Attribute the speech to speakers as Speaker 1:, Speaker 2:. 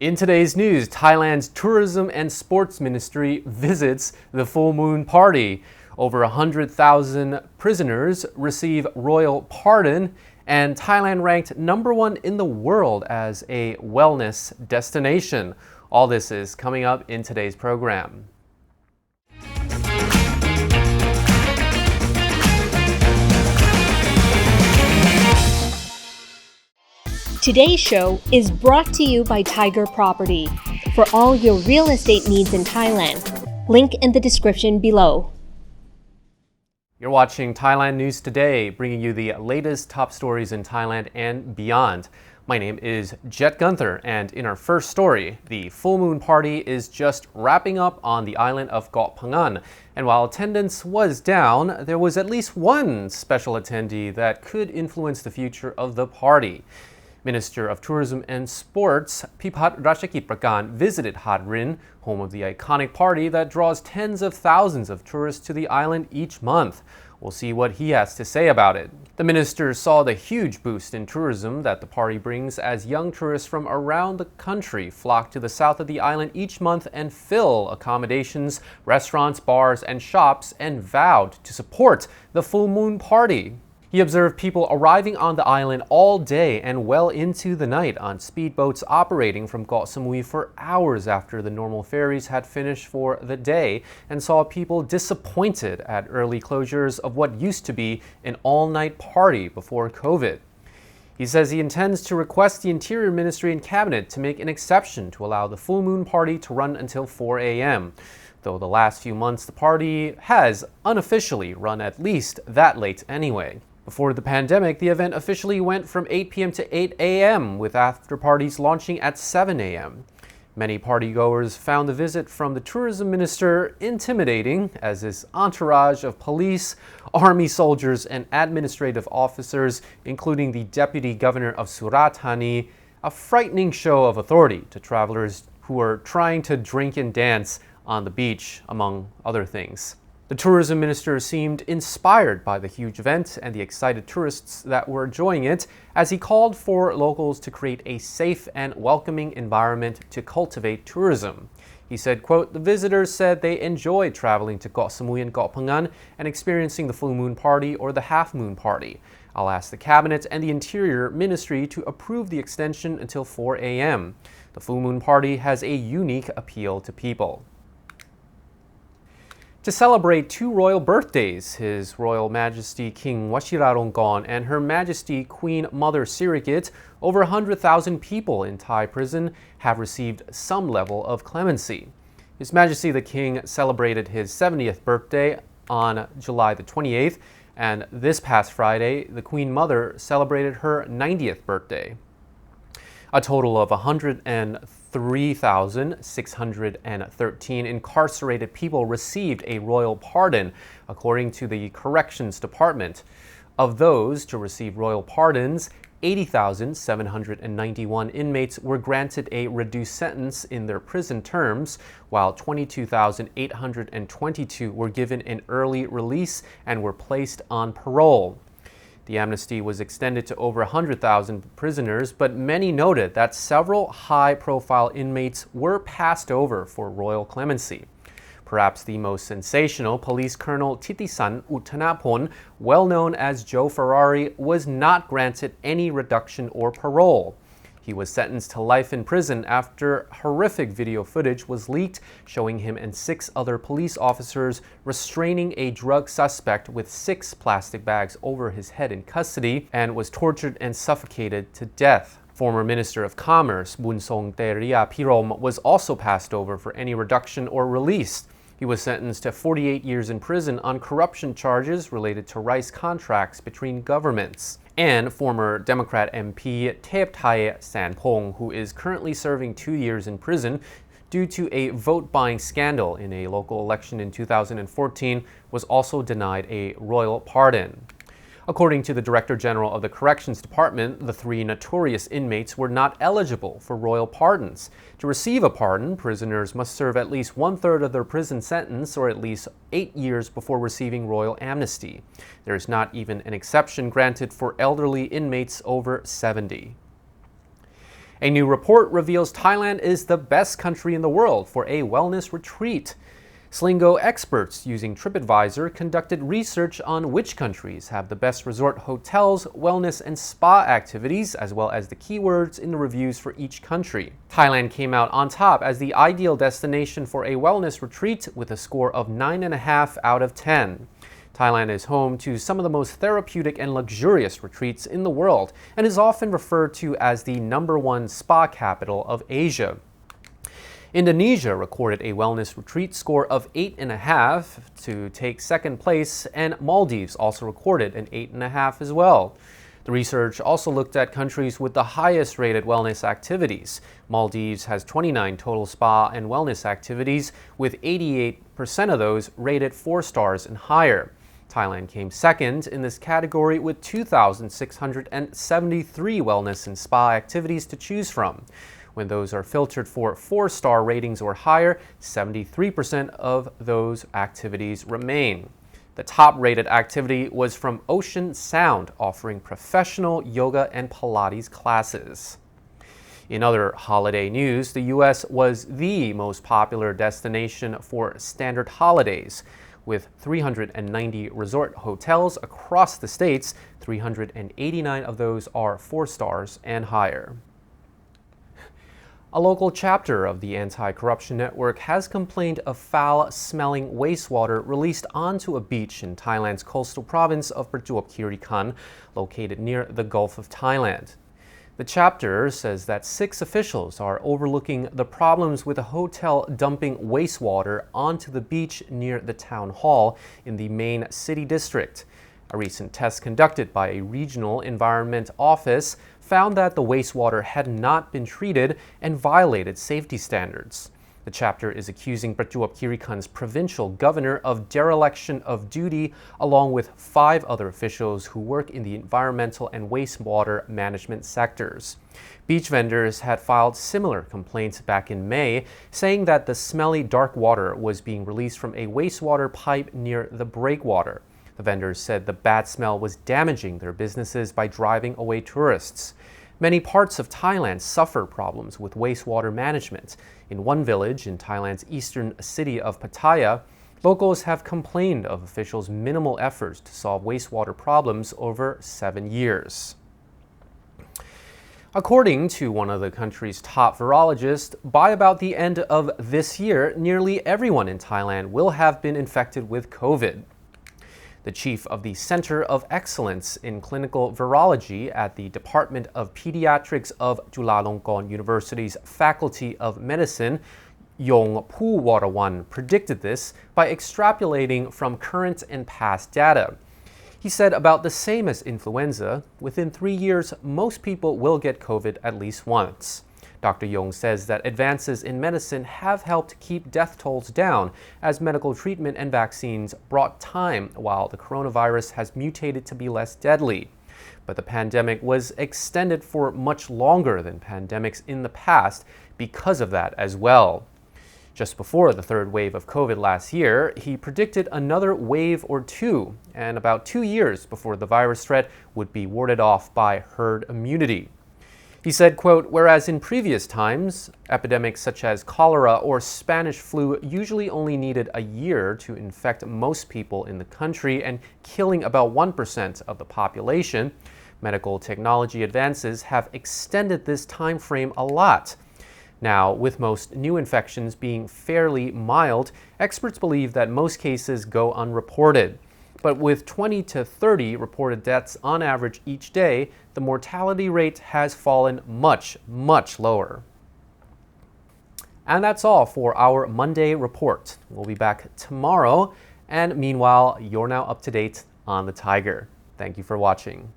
Speaker 1: In today's news, Thailand's Tourism and Sports Ministry visits the full moon party. Over 100,000 prisoners receive royal pardon, and Thailand ranked #1 in the world as a wellness destination. All this is coming up in today's program.
Speaker 2: Today's show is brought to you by Thaiger Property for all your real estate needs in Thailand. Link in the description below.
Speaker 1: You're watching Thailand News Today, bringing you the latest top stories in Thailand and beyond. My name is Jet Gunther, and in our first story, the full moon party is just wrapping up on the island of Koh Phangan. And while attendance was down, there was at least one special attendee that could influence the future of the party. Minister of Tourism and Sports, Pipat Ratchakitprakarn, visited Hat Rin, home of the iconic party that draws tens of thousands of tourists to the island each month. We'll see what he has to say about it. The minister saw the huge boost in tourism that the party brings as young tourists from around the country flock to the south of the island each month and fill accommodations, restaurants, bars, and shops, and vowed to support the full moon party. He observed people arriving on the island all day and well into the night on speedboats operating from Koh Samui for hours after the normal ferries had finished for the day, and saw people disappointed at early closures of what used to be an all-night party before COVID. He says he intends to request the Interior Ministry and Cabinet to make an exception to allow the full moon party to run until 4 a.m. Though the last few months the party has unofficially run at least that late anyway. Before the pandemic, the event officially went from 8 p.m. to 8 a.m., with after parties launching at 7 a.m. Many partygoers found the visit from the tourism minister intimidating, as his entourage of police, army soldiers, and administrative officers, including the deputy governor of Surat Thani, a frightening show of authority to travelers who were trying to drink and dance on the beach, among other things. The tourism minister seemed inspired by the huge event and the excited tourists that were enjoying it, as he called for locals to create a safe and welcoming environment to cultivate tourism. He said, quote, "The visitors said they enjoyed traveling to Koh Samui and Koh Phangan and experiencing the full moon party or the half moon party. I'll ask the cabinet and the Interior Ministry to approve the extension until 4 a.m. The full moon party has a unique appeal to people." To celebrate two royal birthdays, His Royal Majesty King Washiralongkorn and Her Majesty Queen Mother Sirikit, over 100,000 people in Thai prison have received some level of clemency. His Majesty the King celebrated his 70th birthday on July the 28th, and this past Friday, the Queen Mother celebrated her 90th birthday. A total of 103,613 incarcerated people received a royal pardon, according to the Corrections Department. Of those to receive royal pardons, 80,791 inmates were granted a reduced sentence in their prison terms, while 22,822 were given an early release and were placed on parole. The amnesty was extended to over 100,000 prisoners, but many noted that several high-profile inmates were passed over for royal clemency. Perhaps the most sensational, Police Colonel Titisan Uttanapon, well known as Joe Ferrari, was not granted any reduction or parole. He was sentenced to life in prison after horrific video footage was leaked showing him and 6 other police officers restraining a drug suspect with 6 plastic bags over his head in custody, and was tortured and suffocated to death. Former Minister of Commerce Bunsong Teria Pirom was also passed over for any reduction or released. He was sentenced to 48 years in prison on corruption charges related to rice contracts between governments. And former Democrat MP Thepthai Sanpong, who is currently serving 2 years in prison due to a vote-buying scandal in a local election in 2014, was also denied a royal pardon. According to the Director General of the Corrections Department, the 3 notorious inmates were not eligible for royal pardons. To receive a pardon, prisoners must serve at least 1/3 of their prison sentence or at least 8 years before receiving royal amnesty. There is not even an exception granted for elderly inmates over 70. A new report reveals Thailand is the best country in the world for a wellness retreat. Slingo experts using TripAdvisor conducted research on which countries have the best resort hotels, wellness, and spa activities, as well as the keywords in the reviews for each country. Thailand came out on top as the ideal destination for a wellness retreat with a score of 9.5 out of 10. Thailand is home to some of the most therapeutic and luxurious retreats in the world and is often referred to as the #1 spa capital of Asia. Indonesia recorded a wellness retreat score of 8.5 to take second place, and Maldives also recorded an 8.5 as well. The research also looked at countries with the highest rated wellness activities. Maldives has 29 total spa and wellness activities, with 88% of those rated 4 stars and higher. Thailand came second in this category with 2,673 wellness and spa activities to choose from. When those are filtered for 4-star ratings or higher, 73% of those activities remain. The top-rated activity was from Ocean Sound, offering professional yoga and Pilates classes. In other holiday news, the U.S. was the most popular destination for standard holidays. With 390 resort hotels across the states, 389 of those are 4 stars and higher. A local chapter of the Anti-Corruption Network has complained of foul-smelling wastewater released onto a beach in Thailand's coastal province of Prachuap Khiri Khan, located near the Gulf of Thailand. The chapter says that 6 officials are overlooking the problems with a hotel dumping wastewater onto the beach near the town hall in the main city district. A recent test conducted by a regional environment office found that the wastewater had not been treated and violated safety standards. The chapter is accusing Prachuap Khiri Khan's provincial governor of dereliction of duty, along with 5 other officials who work in the environmental and wastewater management sectors. Beach vendors had filed similar complaints back in May, saying that the smelly dark water was being released from a wastewater pipe near the breakwater. The vendors said the bad smell was damaging their businesses by driving away tourists. Many parts of Thailand suffer problems with wastewater management. In one village in Thailand's eastern city of Pattaya, locals have complained of officials' minimal efforts to solve wastewater problems over 7 years. According to one of the country's top virologists, by about the end of this year, nearly everyone in Thailand will have been infected with COVID. The chief of the Center of Excellence in Clinical Virology at the Department of Pediatrics of Chulalongkorn University's Faculty of Medicine, Yong Poo-Warawan, predicted this by extrapolating from current and past data. He said about the same as influenza, within 3 years, most people will get COVID at least once. Dr. Yong says that advances in medicine have helped keep death tolls down as medical treatment and vaccines brought time while the coronavirus has mutated to be less deadly. But the pandemic was extended for much longer than pandemics in the past because of that as well. Just before the 3rd wave of COVID last year, he predicted another wave or 2, and about 2 years before the virus threat would be warded off by herd immunity. He said, quote, "Whereas in previous times, epidemics such as cholera or Spanish flu usually only needed a year to infect most people in the country and killing about 1% of the population, medical technology advances have extended this time frame a lot. Now, with most new infections being fairly mild, experts believe that most cases go unreported. But with 20 to 30 reported deaths on average each day, the mortality rate has fallen much, much lower." And that's all for our Monday report. We'll be back tomorrow, and meanwhile, you're now up to date on the Thaiger. Thank you for watching.